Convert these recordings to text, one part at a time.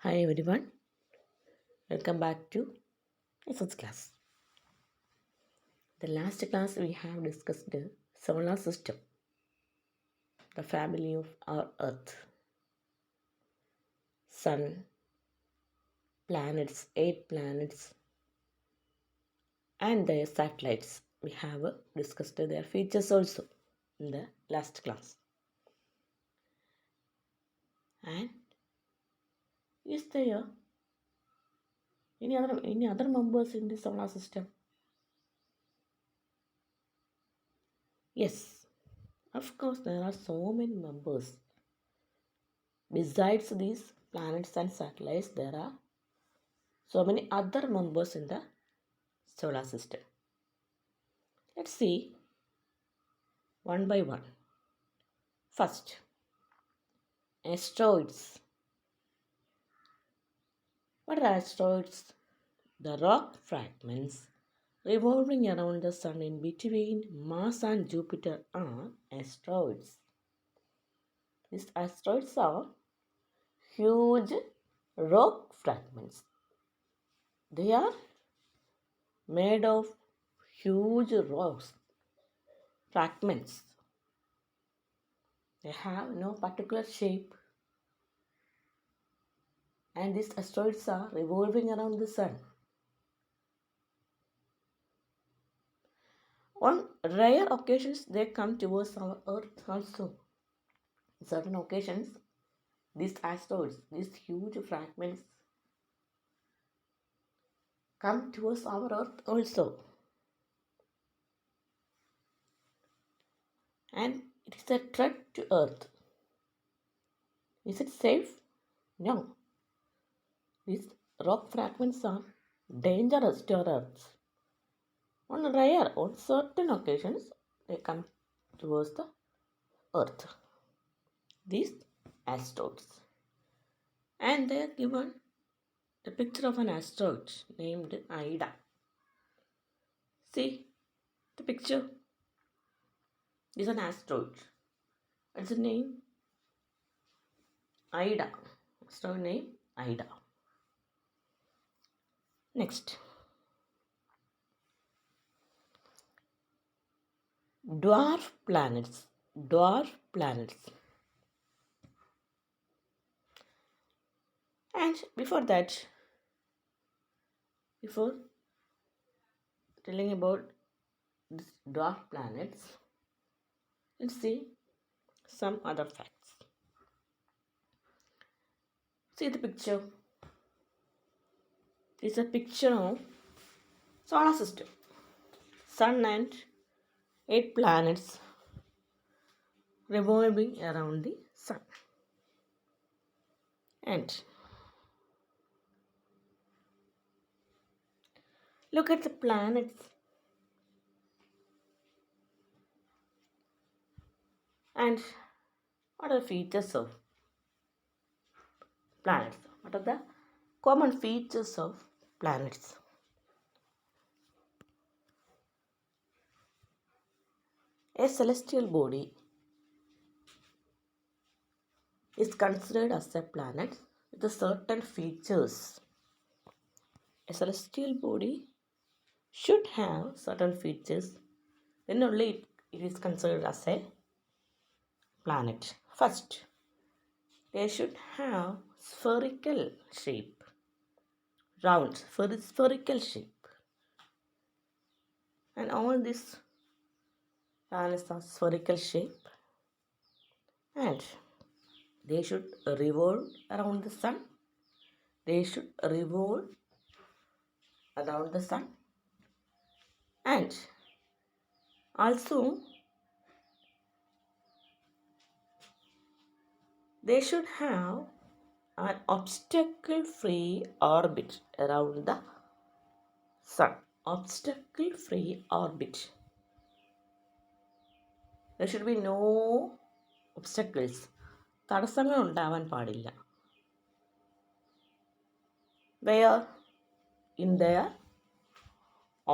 Hi everyone, welcome back to Lessons class. The last class we have discussed the solar system, the family of our Earth, Sun, planets, 8 planets, and their satellites. We have discussed their features also in the last class. And is there any other members in the solar system? Yes, of course there are so many members. Besides these planets and satellites, there are so many other members in the solar system. Let's see one by one. First, asteroids. What are asteroids? The rock fragments revolving around the sun in between Mars and Jupiter are asteroids. These asteroids are huge rock fragments. They are made of huge rocks fragments. They have no particular shape, and these asteroids are revolving around the sun. On rare occasions, they come towards our Earth also. In certain occasions, these asteroids, these huge fragments, come towards our Earth also. And it is a threat to Earth. Is it safe? No. These rock fragments are dangerous to our Earth. On certain occasions, they come towards the Earth. These asteroids. And they are given the picture of an asteroid named Ida. See the picture is an asteroid. It's a name Ida. Asteroid name Ida. Next, dwarf planets. Dwarf planets. And before telling about these dwarf planets, let's see some other facts. See the picture. It's a picture of solar system. Sun and 8 planets revolving around the sun. And look at the planets and what are the features of planets? What are the common features of planets? A celestial body is considered as a planet with certain features. A celestial body should have certain features, then only it is considered as a planet. First, they should have spherical shape, round spherical shape, and all these planets are spherical shape, and they should revolve around the sun. They should revolve around the sun, and also they should have an obstacle free orbit around the sun. Obstacle free orbit. There should be no obstacles. തടസ്സങ്ങൾ ഉണ്ടാവാൻ പാടില്ല. Where? In their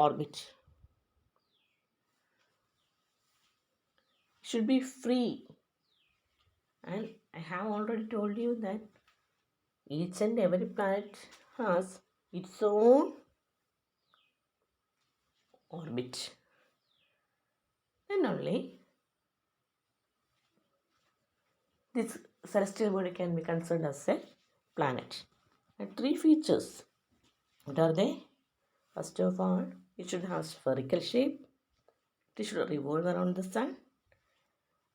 orbit. Should be free. And I have already told you that Each and every planet has its own orbit. Then only this celestial body can be considered as a planet. And three features. What are they? First of all, it should have spherical shape. It should revolve around the sun.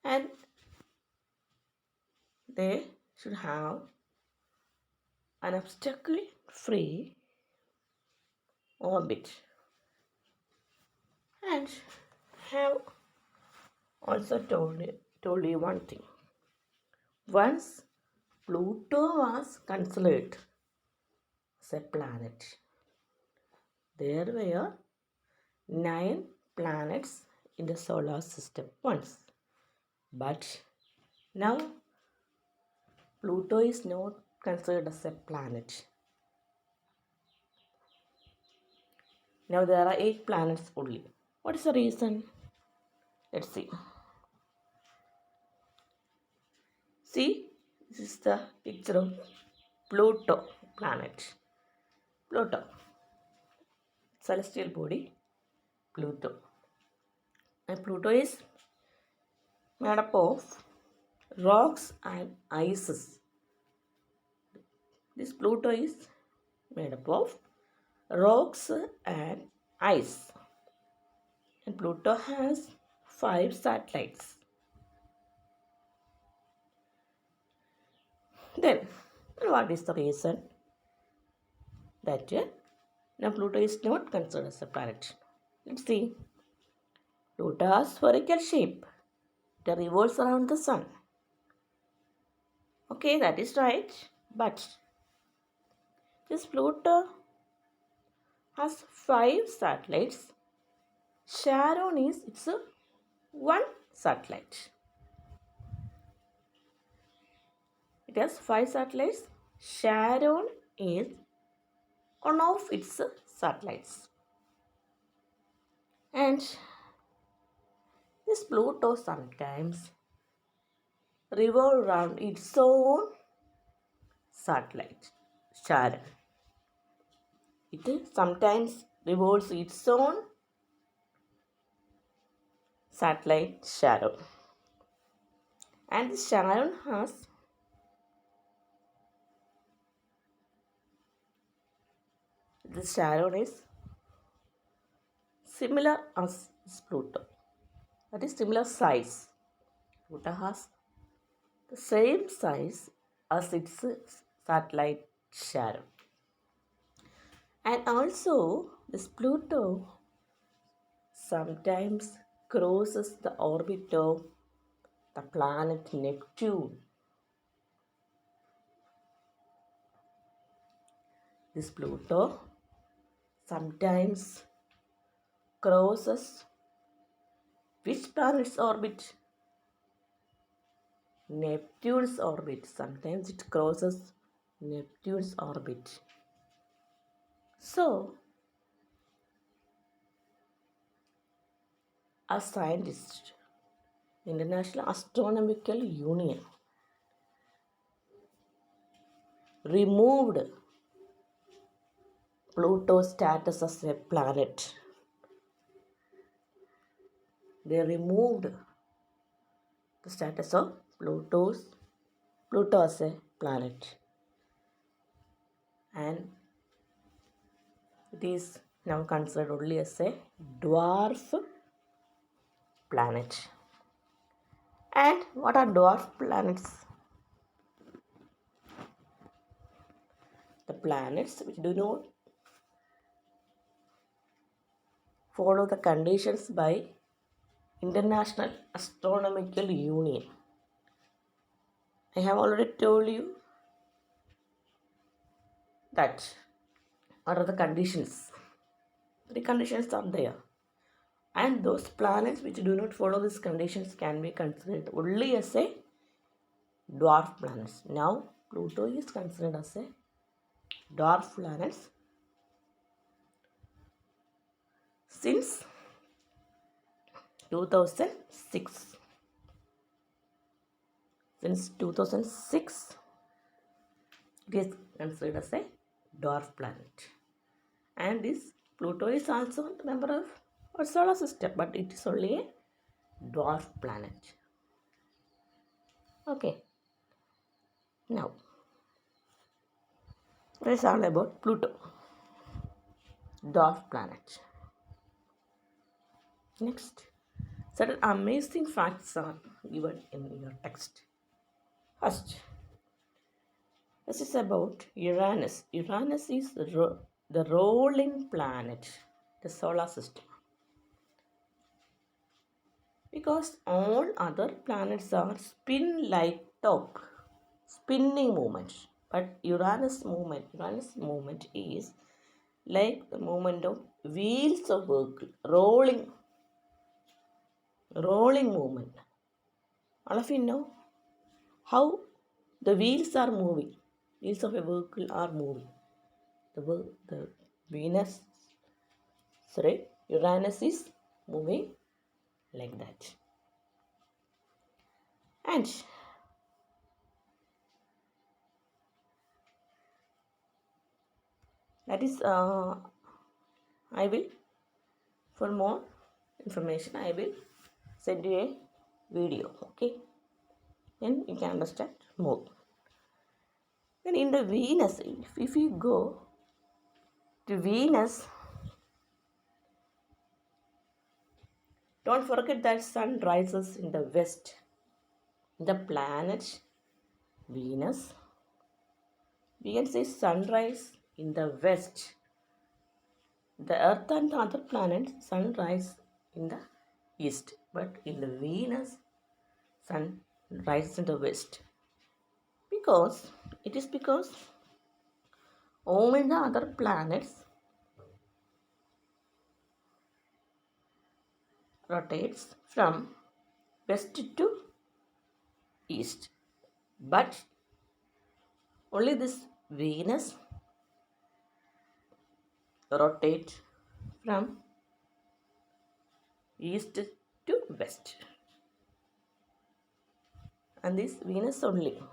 And they should have an obstacle-free orbit. And have also told you one thing. Once Pluto was considered as a planet. There were 9 planets in the solar system once. But now Pluto is not considered as a planet. Now there are 8 planets only. What is the reason? Let's see. See, this is the picture of Pluto planet. Pluto, celestial body, Pluto. And Pluto is made up of rocks and ices. This Pluto is made up of rocks and ice. And Pluto has 5 satellites. Then, what is the reason that now Pluto is not considered as a planet? Let's see. Pluto has spherical shape. It revolves around the sun. Okay, that is right. But this Pluto has 5 satellites. Charon is its one satellite. It has 5 satellites. Charon is one of its satellites. And this Pluto sometimes revolves around its own satellite, Charon. It sometimes revolves its own satellite, Charon. And this Charon has is similar as Pluto. That is similar size. Pluto has the same size as its satellite Charon. And also, this Pluto sometimes crosses the orbit of the planet Neptune. This Pluto sometimes crosses which planet's orbit? Neptune's orbit. Sometimes it crosses Neptune's orbit. So, a scientist, International Astronomical Union, removed Pluto's status as a planet. They removed the status of Pluto as a planet. And it is now considered only as a dwarf planet. And what are dwarf planets? The planets which do not follow the conditions by International Astronomical Union. I have already told you that what are the conditions. 3 conditions are there. And those planets which do not follow these conditions can be considered only as a dwarf planets. Now, Pluto is considered as a dwarf planet since 2006. Since 2006, It is considered as a dwarf planet. And this Pluto is also a member of our solar system, but it is only a dwarf planet. Okay, now this is all about Pluto, dwarf planet. Next, certain amazing facts are given in your text. First, this is about Uranus. Uranus is the rolling planet, the solar system. Because all other planets are spin like top, spinning movement. But Uranus movement is like the movement of wheels of vehicle, rolling movement. All of you know how the wheels are moving. Wheels of a vehicle are moving. The Uranus is moving like that. And that is, I will, for more information, I will send you a video, okay? Then you can understand more. Then in the Venus, if you go to Venus, don't forget that sun rises in the west. The planet Venus, we can say sunrise in the west. The Earth and the other planets sunrise in the east, but in the Venus, sun rises in the west. Because all in the other planets rotates from west to east, but only this Venus rotates from east to west, and this Venus only,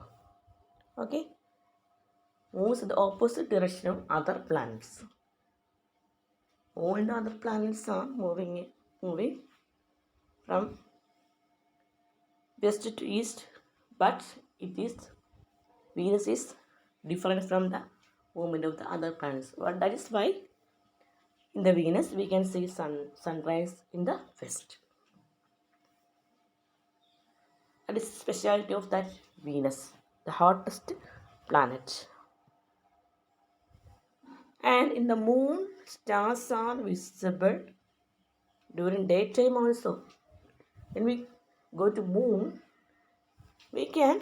okay, moves in the opposite direction of other planets. All the other planets are moving from west to east, but Venus is different from the movement of the other planets. But that is why in the Venus we can see sunrise in the west. That is the speciality of that Venus, the hottest planet. And in the moon, stars are visible during daytime also. When we go to moon, we can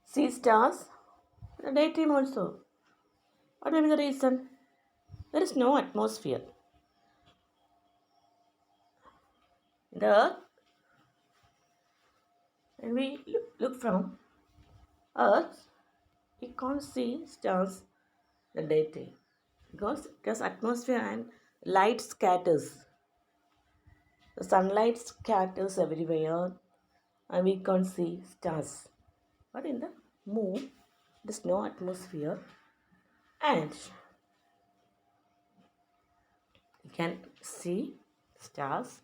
see stars in the daytime also. What may be the reason? There is no atmosphere. In the Earth, when we look from Earth, we can't see stars in the daytime because atmosphere and light scatters. The sunlight scatters everywhere and we can't see stars. But in the moon, there's no atmosphere and you can see stars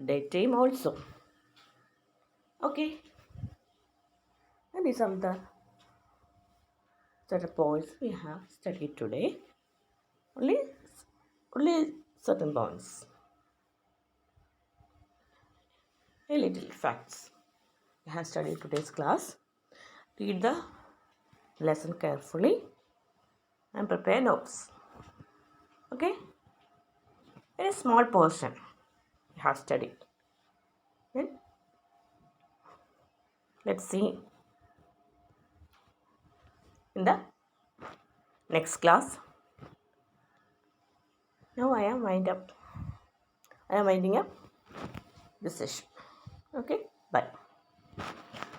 daytime also. Okay, and these are the certain points we have studied today. Only certain points. A little facts. We have studied today's class. Read the lesson carefully and prepare notes. Okay? A small portion we have studied. Then let's see in the next class. Now I am winding up this session. Okay? Bye.